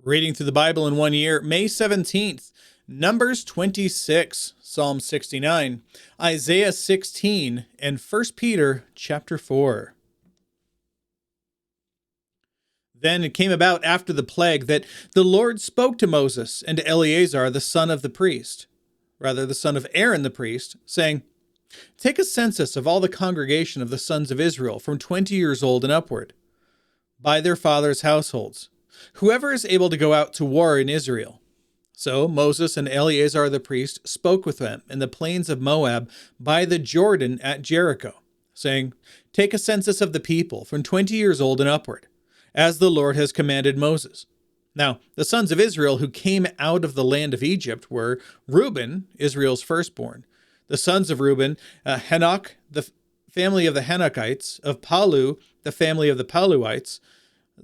Reading through the Bible in 1 year, May 17th, Numbers 26, Psalm 69, Isaiah 16, and 1 Peter chapter 4. Then it came about after the plague that the Lord spoke to Moses and to Eleazar, the son of the son of Aaron the priest, saying, "Take a census of all the congregation of the sons of Israel from 20 years old and upward, by their fathers' households, whoever is able to go out to war in Israel." So Moses and Eleazar the priest spoke with them in the plains of Moab by the Jordan at Jericho, saying, "Take a census of the people from 20 years old and upward, as the Lord has commanded Moses." Now, the sons of Israel who came out of the land of Egypt were Reuben, Israel's firstborn. The sons of Reuben, Hanoch, the family of the Hanochites, of Palu, the family of the Paluites,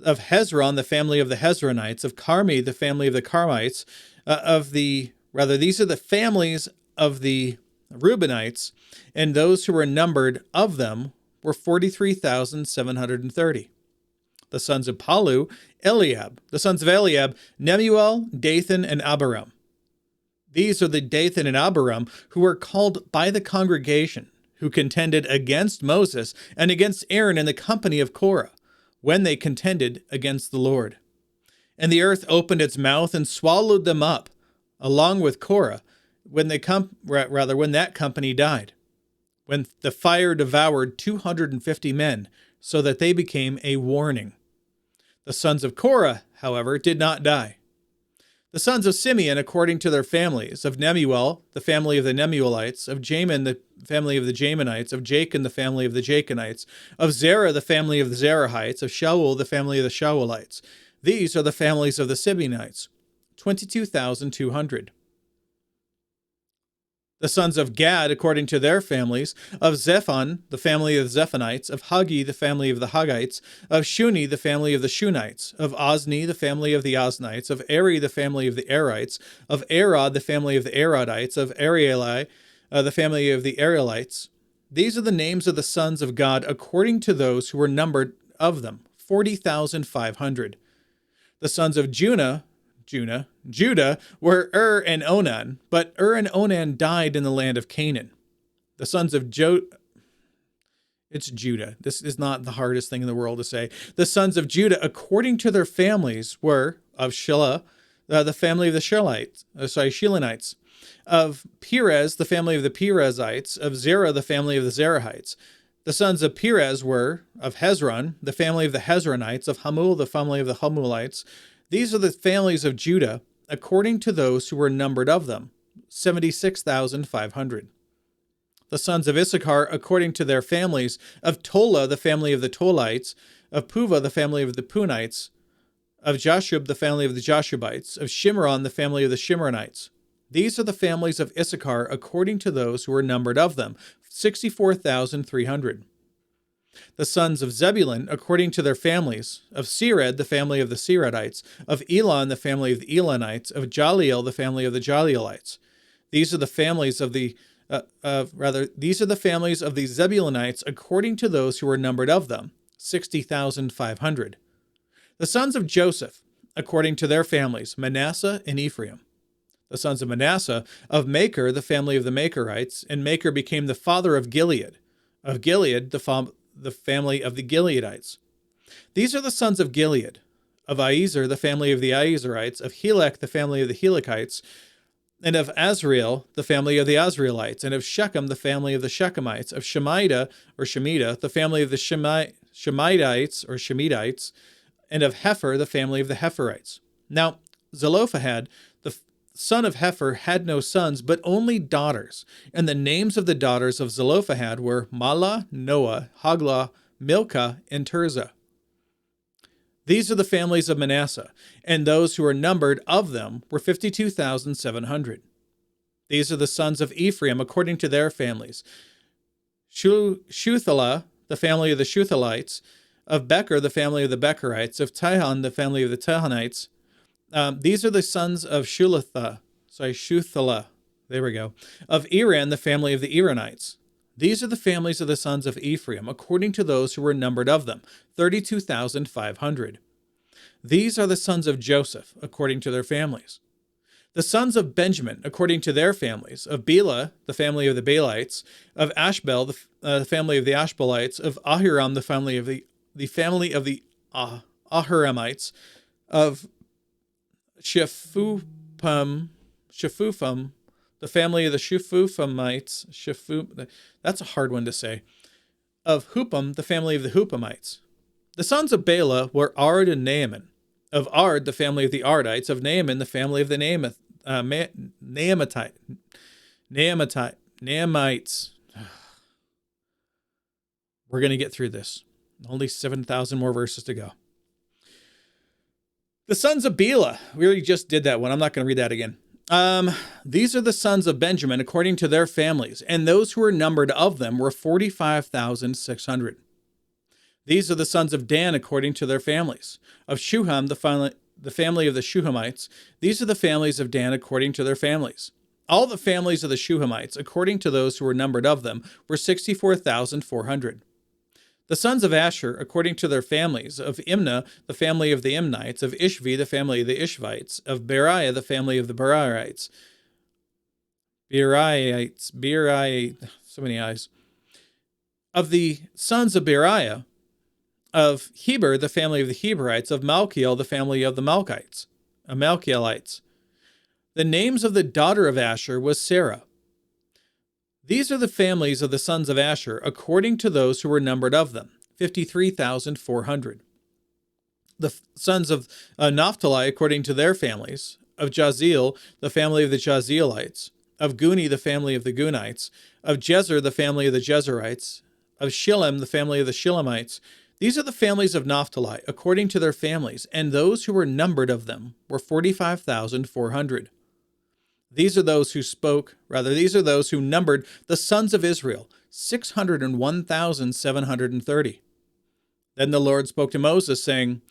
of Hezron, the family of the Hezronites, of Carmi, the family of the Carmites, these are the families of the Reubenites, and those who were numbered of them were 43,730. The sons of Palu, Eliab. The sons of Eliab, Nemuel, Dathan, and Abiram. These are the Dathan and Abiram who were called by the congregation, who contended against Moses and against Aaron in the company of Korah, when they contended against the Lord. And the earth opened its mouth and swallowed them up, along with Korah, when that company died, when the fire devoured 250 men, so that they became a warning. The sons of Korah, however, did not die. The sons of Simeon, according to their families, of Nemuel, the family of the Nemuelites, of Jamin, the family of the Jaminites, of Jachin, the family of the Jachinites, of Zerah, the family of the Zerahites, of Shaul, the family of the Shaulites. These are the families of the Simeonites, 22,200. The sons of Gad, according to their families, of Zephon, the family of the Zephonites, of Hagi, the family of the Haggites, of Shuni, the family of the Shunites, of Ozni, the family of the Oznites, of Eri, the family of the Erites, of Arod, the family of the Arodites, of Arieli, the family of the Arielites. These are the names of the sons of God according to those who were numbered of them, 40,500. The sons of Judah were and Onan, but and Onan died in the land of Canaan. The sons of it's Judah. This is not the hardest thing in the world to say. The sons of Judah, according to their families, were of Shelah, the family of the Shilonites, of Perez, the family of the Perezites, of Zerah, the family of the Zerahites. The sons of Perez were of Hezron, the family of the Hezronites, of Hamul, the family of the Hamulites. These are the families of Judah, according to those who were numbered of them, 76,500. The sons of Issachar, according to their families, of Tola, the family of the Tolites, of Puva, the family of the Punites, of Jashub, the family of the Jashubites, of Shimron, the family of the Shimronites. These are the families of Issachar, according to those who were numbered of them, 64,300. The sons of Zebulun, according to their families, of Sered, the family of the Seredites, of Elon, the family of the Elonites, of Jaliel, the family of the Jalielites. These are the families of the Zebulunites, according to those who were numbered of them, 60,500. The sons of Joseph, according to their families, Manasseh and Ephraim. The sons of Manasseh, of Machir, the family of the Machirites, and Machir became the father of Gilead. Of Gilead, the family of the Gileadites. These are the sons of Gilead, of Iezer, the family of the Iezerites, of Helek, the family of the Helekites, and of Azrael, the family of the Azraelites, and of Shechem, the family of the Shechemites, of Shemida, the family of the Shemidites, and of Hepher, the family of the Hepherites. Now, Zelophehad, the son of Hepher, had no sons, but only daughters. And the names of the daughters of Zelophehad were Mahlah, Noah, Hoglah, Milcah, and Tirzah. These are the families of Manasseh, and those who were numbered of them were 52,700. These are the sons of Ephraim, according to their families. Shuthelah, the family of the Shuthelites, of Becher, the family of the Becherites, of Tihon, the family of the Tihonites. These are the sons of Shuthelah. There we go. Of Eran, the family of the Eranites. These are the families of the sons of Ephraim, according to those who were numbered of them, 32,500. These are the sons of Joseph, according to their families. The sons of Benjamin, according to their families, of Bela, the family of the Belites, of Ashbel, the family of the Ashbelites, of Ahiram, the family of the Ahiramites, of Shephupham, the family of the Shephuphamites, that's a hard one to say, of Hupam, the family of the Hupamites. The sons of Bela were Ard and Naaman. Of Ard, the family of the Ardites. Of Naaman, the family of the Naamites. We're going to get through this. Only 7,000 more verses to go. The sons of Bela. We already just did that one. I'm not going to read that again. These are the sons of Benjamin according to their families, and those who were numbered of them were 45,600. These are the sons of Dan according to their families. Of Shuham, the family of the Shuhamites. These are the families of Dan according to their families. All the families of the Shuhamites, according to those who were numbered of them, were 64,400. The sons of Asher, according to their families, of Imnah, the family of the Imnites, of Ishvi, the family of the Ishvites, of Beriah, the family of the Beriites. Beriah, so many eyes. Of the sons of Beriah, of Heber, the family of the Heberites, of Malchiel, the family of the Malchielites. The names of the daughter of Asher was Sarah. These are the families of the sons of Asher, according to those who were numbered of them, 53,400. The sons of Naphtali, according to their families, of Jaziel, the family of the Jazielites, of Guni, the family of the Gunites, of Jezer, the family of the Jezerites, of Shillem, the family of the Shillemites. These are the families of Naphtali, according to their families, and those who were numbered of them were 45,400. These are those who numbered the sons of Israel, 601,730. Then the Lord spoke to Moses, saying,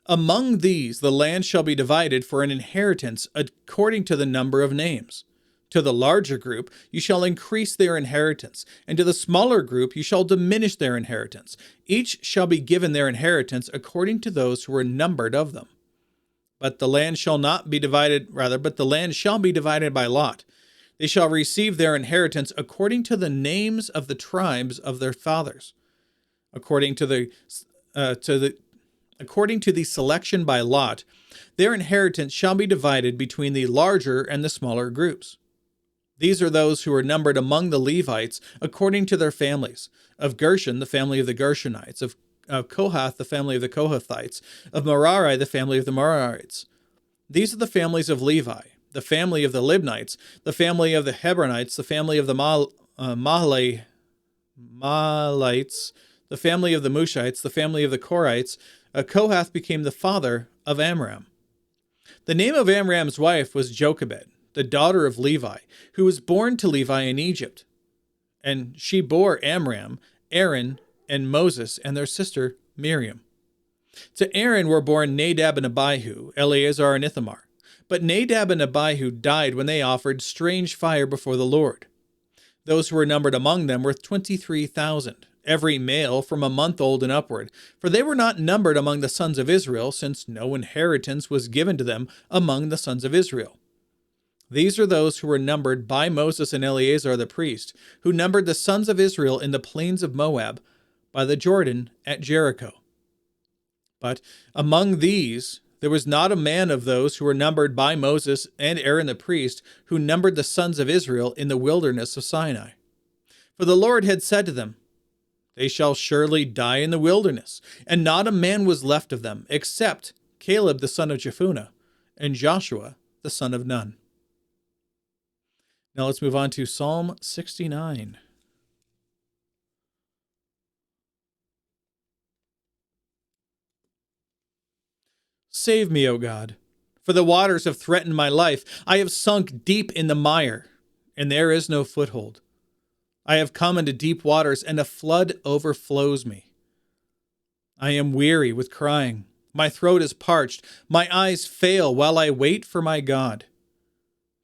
Among these the land shall be divided for an inheritance according to the number of names. To the larger group you shall increase their inheritance, and to the smaller group you shall diminish their inheritance. Each shall be given their inheritance according to those who were numbered of them. But the land shall be divided by lot. They shall receive their inheritance according to the names of the tribes of their fathers. According to the selection by lot, their inheritance shall be divided between the larger and the smaller groups. These are those who are numbered among the Levites according to their families. Of Gershon, the family of the Gershonites. Of Kohath, the family of the Kohathites. Of Merari, the family of the Merarites. These are the families of Levi. The family of the Libnites. The family of the Hebronites. The family of the Mahalites. The family of the Mushites. The family of the Korites. Kohath became the father of Amram. The name of Amram's wife was Jochebed, the daughter of Levi, who was born to Levi in Egypt. And she bore Amram, Aaron, and Moses, and their sister Miriam. To Aaron were born Nadab and Abihu, Eleazar and Ithamar. But Nadab and Abihu died when they offered strange fire before the Lord. Those who were numbered among them were 23,000, every male from a month old and upward, for they were not numbered among the sons of Israel, since no inheritance was given to them among the sons of Israel. These are those who were numbered by Moses and Eleazar the priest, who numbered the sons of Israel in the plains of Moab, by the Jordan at Jericho. But among these there was not a man of those who were numbered by Moses and Aaron the priest, who numbered the sons of Israel in the wilderness of Sinai. For the Lord had said to them, They shall surely die in the wilderness, and not a man was left of them, except Caleb the son of Jephunneh, and Joshua the son of Nun. Now let's move on to Psalm 69. Save me, O God, for the waters have threatened my life. I have sunk deep in the mire, and there is no foothold. I have come into deep waters, and a flood overflows me. I am weary with crying. My throat is parched. My eyes fail while I wait for my God.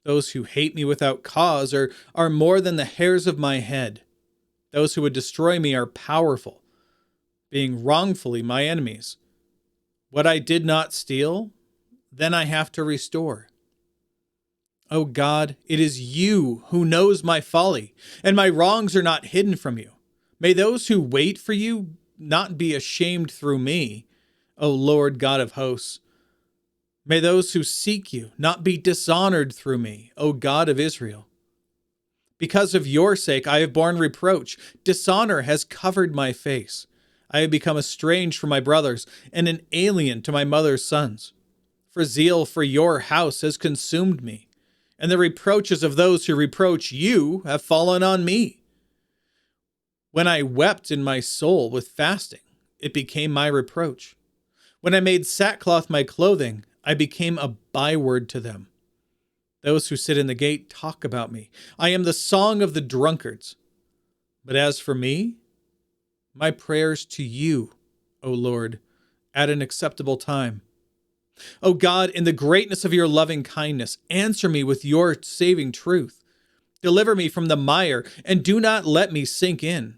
Those who hate me without cause are more than the hairs of my head. Those who would destroy me are powerful, being wrongfully my enemies. What I did not steal, then I have to restore. O God, it is you who knows my folly, and my wrongs are not hidden from you. May those who wait for you not be ashamed through me, O Lord God of hosts. May those who seek you not be dishonored through me, O God of Israel. Because of your sake I have borne reproach. Dishonor has covered my face. I have become estranged from my brothers, and an alien to my mother's sons. For zeal for your house has consumed me, and the reproaches of those who reproach you have fallen on me. When I wept in my soul with fasting, it became my reproach. When I made sackcloth my clothing, I became a byword to them. Those who sit in the gate talk about me. I am the song of the drunkards. But as for me, my prayers to you, O Lord, at an acceptable time. O God, in the greatness of your loving kindness, answer me with your saving truth. Deliver me from the mire, and do not let me sink in.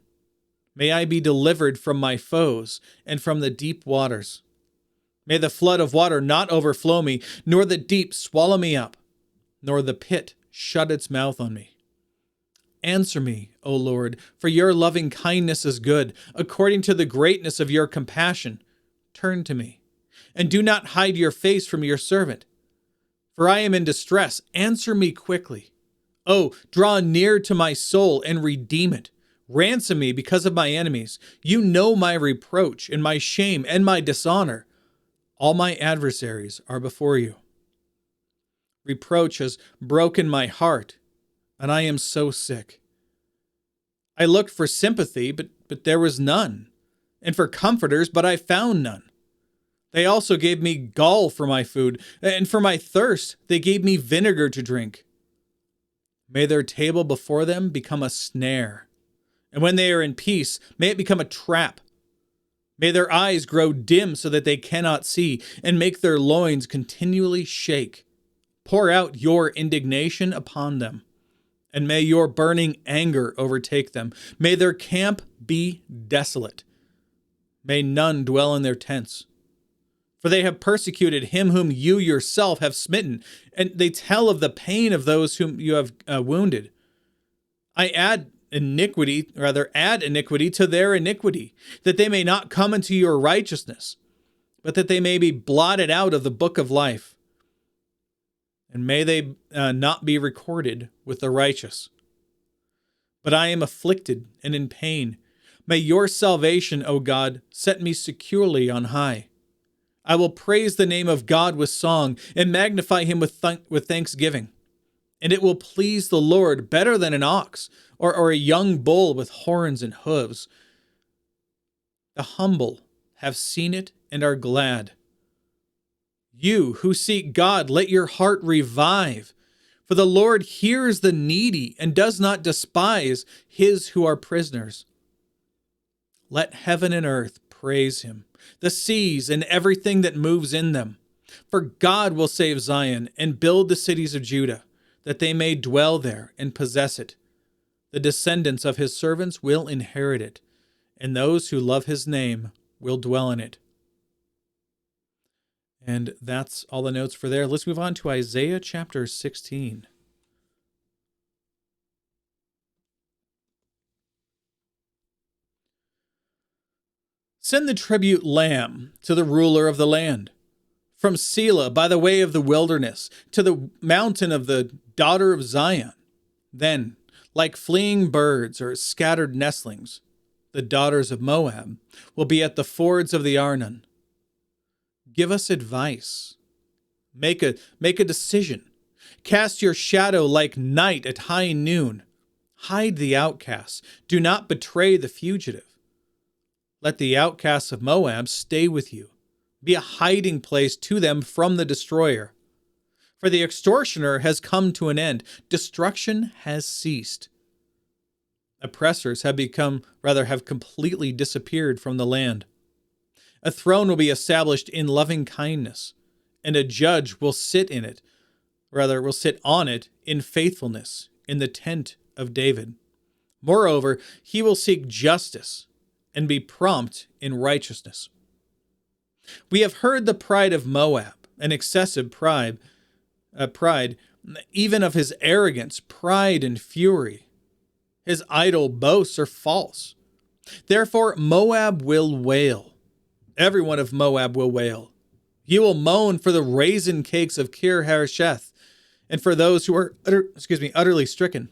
May I be delivered from my foes and from the deep waters. May the flood of water not overflow me, nor the deep swallow me up, nor the pit shut its mouth on me. Answer me, O Lord, for your loving kindness is good. According to the greatness of your compassion, turn to me, and do not hide your face from your servant. For I am in distress. Answer me quickly. Oh, draw near to my soul and redeem it. Ransom me because of my enemies. You know my reproach and my shame and my dishonor. All my adversaries are before you. Reproach has broken my heart, and I am so sick. I looked for sympathy, but there was none, and for comforters, but I found none. They also gave me gall for my food, and for my thirst they gave me vinegar to drink. May their table before them become a snare, and when they are in peace, may it become a trap. May their eyes grow dim so that they cannot see, and make their loins continually shake. Pour out your indignation upon them, and may your burning anger overtake them. May their camp be desolate. May none dwell in their tents. For they have persecuted him whom you yourself have smitten, and they tell of the pain of those whom you have wounded. Add iniquity to their iniquity, that they may not come into your righteousness, but that they may be blotted out of the book of life. And may they not be recorded with the righteous. But I am afflicted and in pain. May your salvation, O God, set me securely on high. I will praise the name of God with song and magnify him with thanksgiving. And it will please the Lord better than an ox or a young bull with horns and hooves. The humble have seen it and are glad. You who seek God, let your heart revive. For the Lord hears the needy and does not despise his who are prisoners. Let heaven and earth praise him, the seas and everything that moves in them. For God will save Zion and build the cities of Judah, that they may dwell there and possess it. The descendants of his servants will inherit it, and those who love his name will dwell in it. And that's all the notes for there. Let's move on to Isaiah chapter 16. Send the tribute lamb to the ruler of the land, from Selah by the way of the wilderness, to the mountain of the daughter of Zion. Then, like fleeing birds or scattered nestlings, the daughters of Moab will be at the fords of the Arnon. Give us advice. Make a decision. Cast your shadow like night at high noon. Hide the outcasts. Do not betray the fugitive. Let the outcasts of Moab stay with you. Be a hiding place to them from the destroyer. For the extortioner has come to an end. Destruction has ceased. Oppressors have completely disappeared from the land. A throne will be established in loving kindness, and a judge will sit on it in faithfulness in the tent of David. Moreover, he will seek justice and be prompt in righteousness. We have heard the pride of Moab, an excessive pride, even of his arrogance, pride and fury. His idle boasts are false. Therefore Moab will wail. Everyone of Moab will wail. He will moan for the raisin cakes of Kir Hareseth, and for those who are utterly stricken.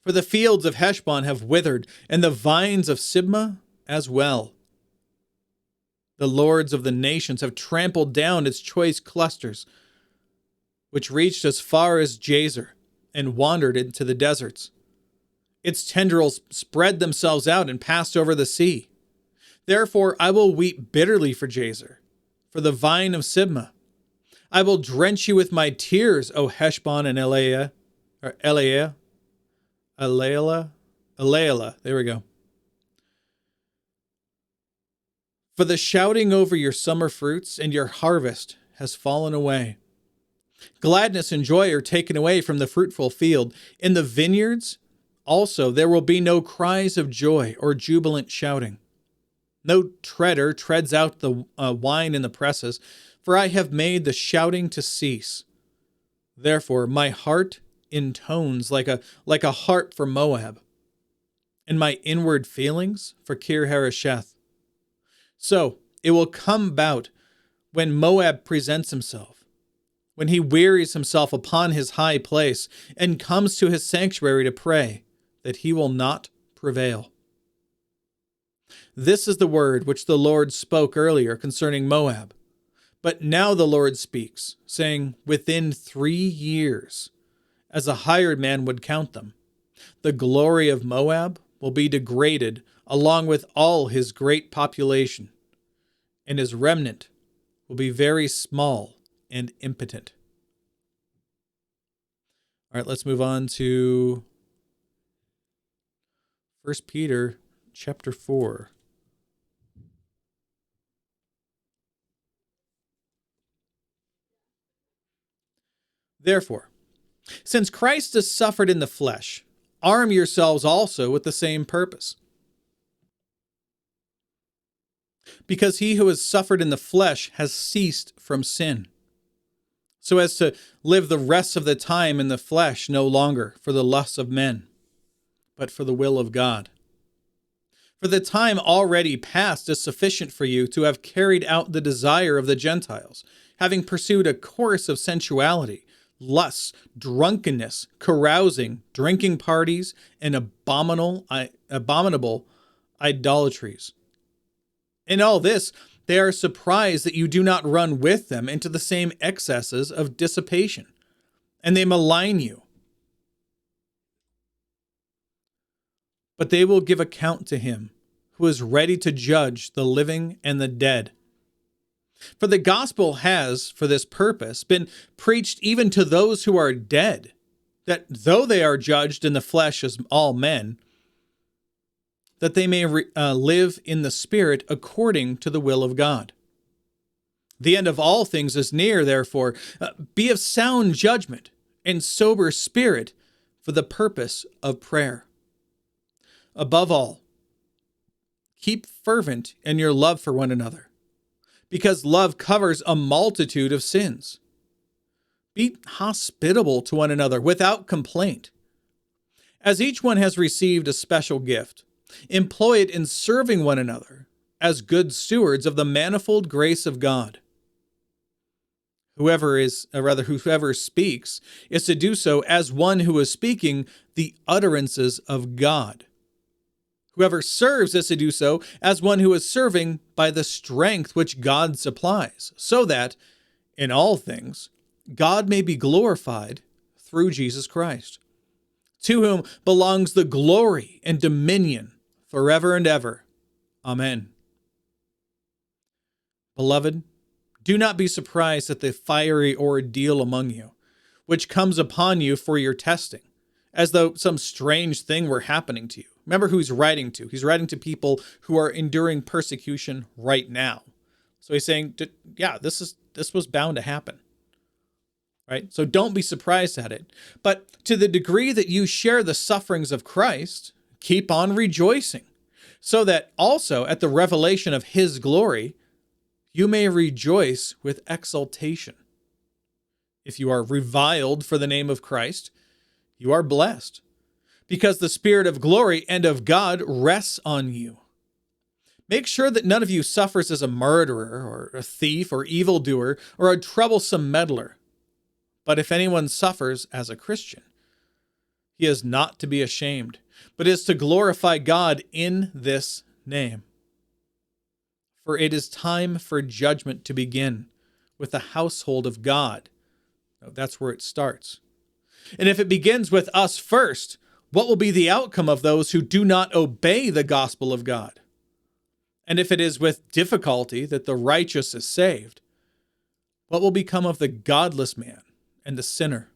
For the fields of Heshbon have withered, and the vines of Sibmah as well. The lords of the nations have trampled down its choice clusters, which reached as far as Jazer and wandered into the deserts. Its tendrils spread themselves out and passed over the sea. Therefore I will weep bitterly for Jazer, for the vine of Sibmah. I will drench you with my tears, O Heshbon and Elealeh. There we go. For the shouting over your summer fruits and your harvest has fallen away. Gladness and joy are taken away from the fruitful field. In the vineyards also there will be no cries of joy or jubilant shouting. No treader treads out the wine in the presses, for I have made the shouting to cease. Therefore my heart intones like a harp for Moab, and my inward feelings for Kir Hareseth. So it will come about when Moab presents himself, when he wearies himself upon his high place and comes to his sanctuary to pray, that he will not prevail. This is the word which the Lord spoke earlier concerning Moab. But now the Lord speaks, saying, within 3 years, as a hired man would count them, the glory of Moab will be degraded along with all his great population, and his remnant will be very small and impotent. All right, let's move on to 1 Peter chapter 4. Therefore, since Christ has suffered in the flesh, arm yourselves also with the same purpose. Because he who has suffered in the flesh has ceased from sin, so as to live the rest of the time in the flesh no longer for the lusts of men, but for the will of God. For the time already past is sufficient for you to have carried out the desire of the Gentiles, having pursued a course of sensuality, lusts, drunkenness, carousing, drinking parties, and abominable idolatries. In all this, they are surprised that you do not run with them into the same excesses of dissipation, and they malign you. But they will give account to him who is ready to judge the living and the dead. For the gospel has, for this purpose, been preached even to those who are dead, that though they are judged in the flesh as all men, that they may live in the Spirit according to the will of God. The end of all things is near, therefore, be of sound judgment and sober spirit for the purpose of prayer. Above all, keep fervent in your love for one another, because love covers a multitude of sins. Be hospitable to one another without complaint. As each one has received a special gift, employ it in serving one another as good stewards of the manifold grace of God. Whoever speaks is to do so as one who is speaking the utterances of God. Whoever serves is to do so as one who is serving by the strength which God supplies, so that, in all things, God may be glorified through Jesus Christ, to whom belongs the glory and dominion forever and ever. Amen. Beloved, do not be surprised at the fiery ordeal among you, which comes upon you for your testing, as though some strange thing were happening to you. Remember who he's writing to. He's writing to people who are enduring persecution right now. So he's saying, yeah, this was bound to happen. Right? So don't be surprised at it. But to the degree that you share the sufferings of Christ, keep on rejoicing, so that also at the revelation of his glory, you may rejoice with exultation. If you are reviled for the name of Christ, you are blessed, because the Spirit of glory and of God rests on you. Make sure that none of you suffers as a murderer, or a thief, or evildoer, or a troublesome meddler. But if anyone suffers as a Christian, he is not to be ashamed, but is to glorify God in this name. For it is time for judgment to begin with the household of God. That's where it starts. And if it begins with us first, what will be the outcome of those who do not obey the gospel of God? And if it is with difficulty that the righteous is saved, what will become of the godless man and the sinner?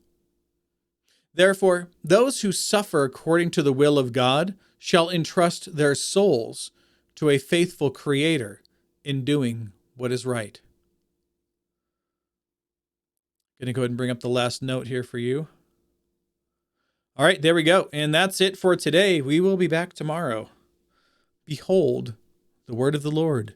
Therefore, those who suffer according to the will of God shall entrust their souls to a faithful Creator in doing what is right. I'm going to go ahead and bring up the last note here for you. All right, there we go. And that's it for today. We will be back tomorrow. Behold, the word of the Lord.